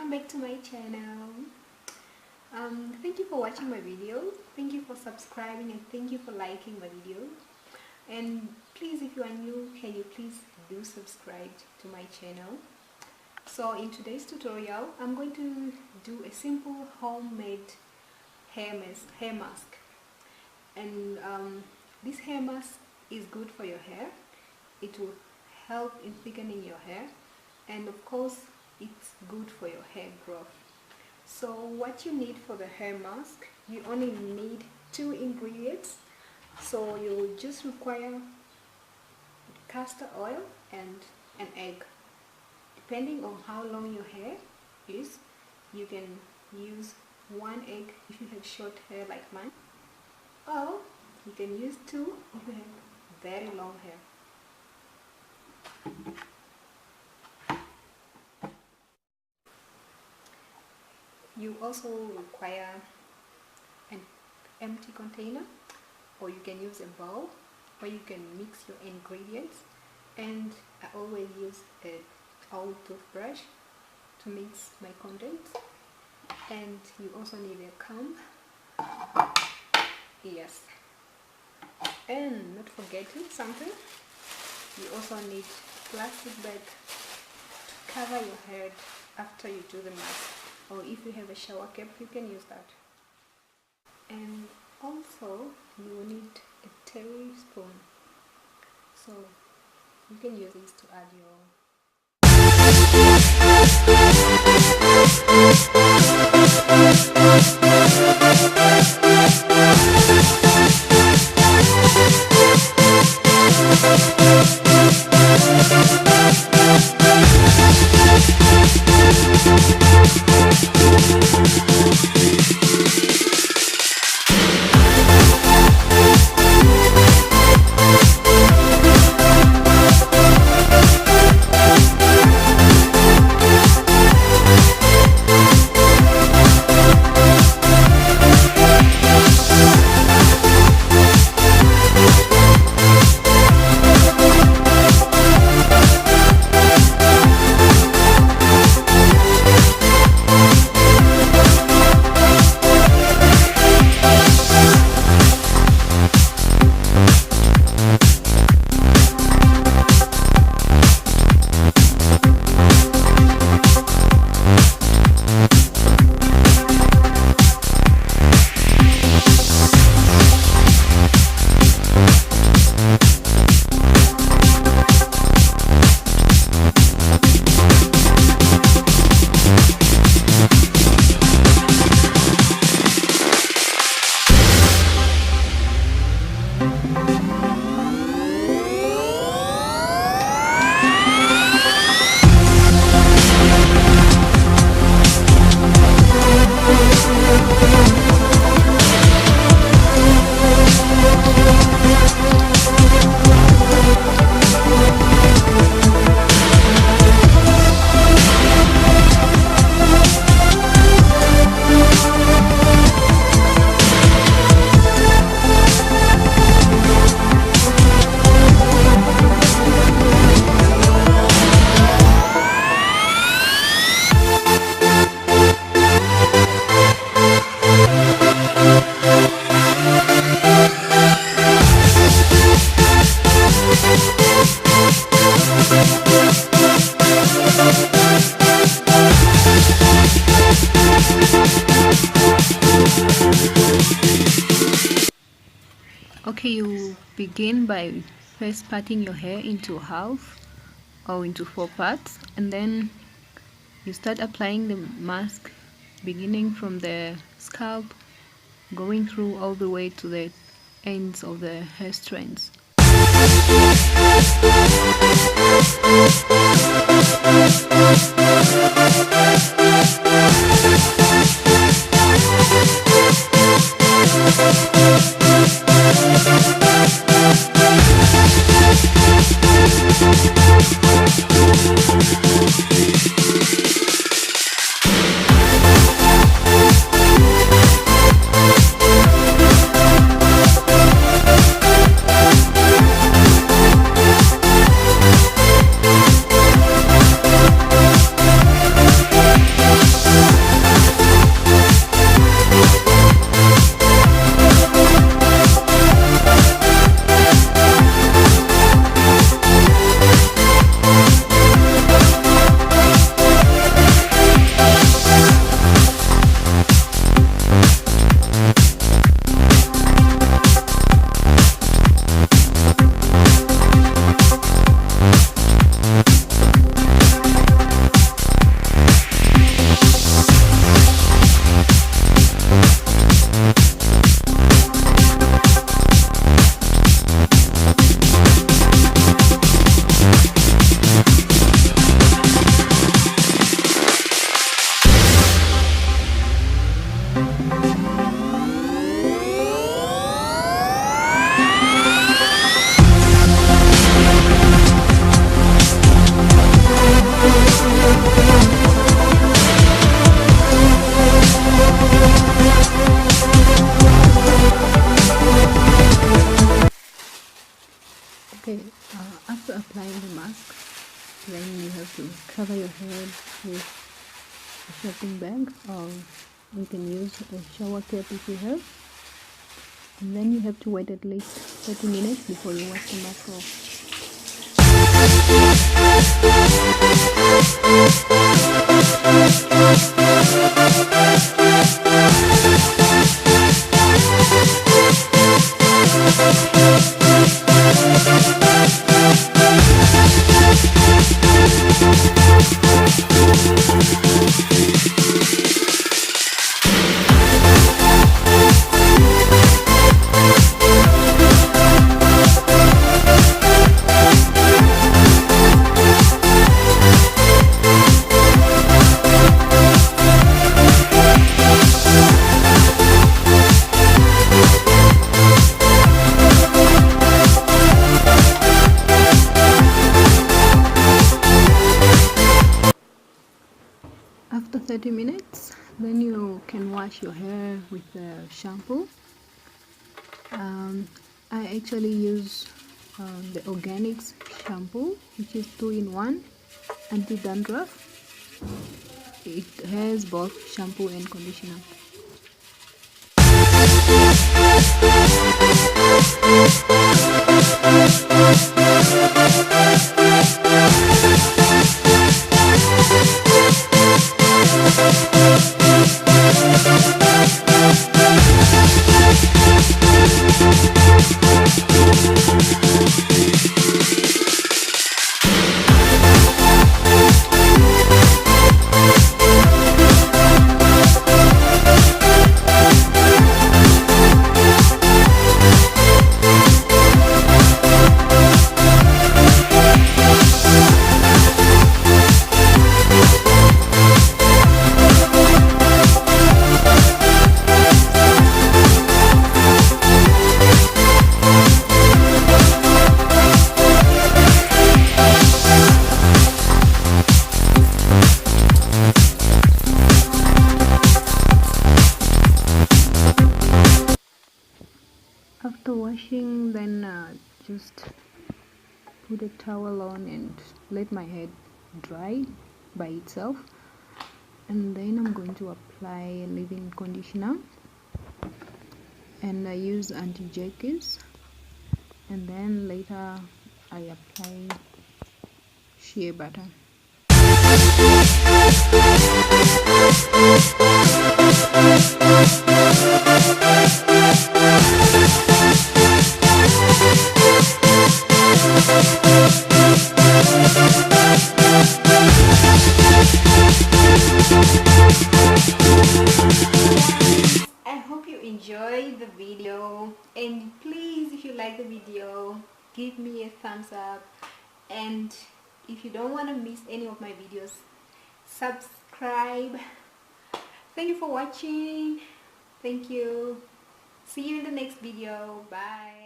welcome back to my channel. Thank you for watching my video, thank you for subscribing, and thank you for liking my video. And please, if you are new, can you please do subscribe to my channel. So in today's tutorial I'm going to do a simple homemade hair mask. And this hair mask is good for your hair. It will help in thickening your hair, and of course it's good for your hair growth. So what you need for the hair mask, you only need 2 ingredients. So you will just require castor oil and an egg. Depending on how long your hair is, you can use 1 egg if you have short hair like mine, or you can use 2 if you have very long hair. You also require an empty container, or you can use a bowl where you can mix your ingredients, and I always use an old toothbrush to mix my contents. And you also need a comb, yes, and not forgetting something, you also need plastic bag to cover your head after you do the mask, or if you have a shower cap you can use that. And also you will need a tablespoon, so you can use this to add your Okay, you begin by first parting your hair into half or into 4 parts, and then you start applying the mask beginning from the scalp, going through all the way to the ends of the hair strands. then you have to cover your head with a shopping bag, or you can use a shower cap if you have. And then you have to wait at least 30 minutes before you wash the mask off. After 30 minutes, then you can wash your hair with the shampoo. I actually use the organics shampoo, which is 2-in-1 anti-dandruff. It has both shampoo and conditioner. After washing, then just put a towel on and let my head dry by itself, and then I'm going to apply leave-in conditioner, and I use anti-jerkies, and then later I apply shea butter. I hope you enjoyed the video, and please, if you like the video, give me a thumbs up, and if you don't want to miss any of my videos, subscribe. Thank you for watching. Thank you. See you in the next video. Bye.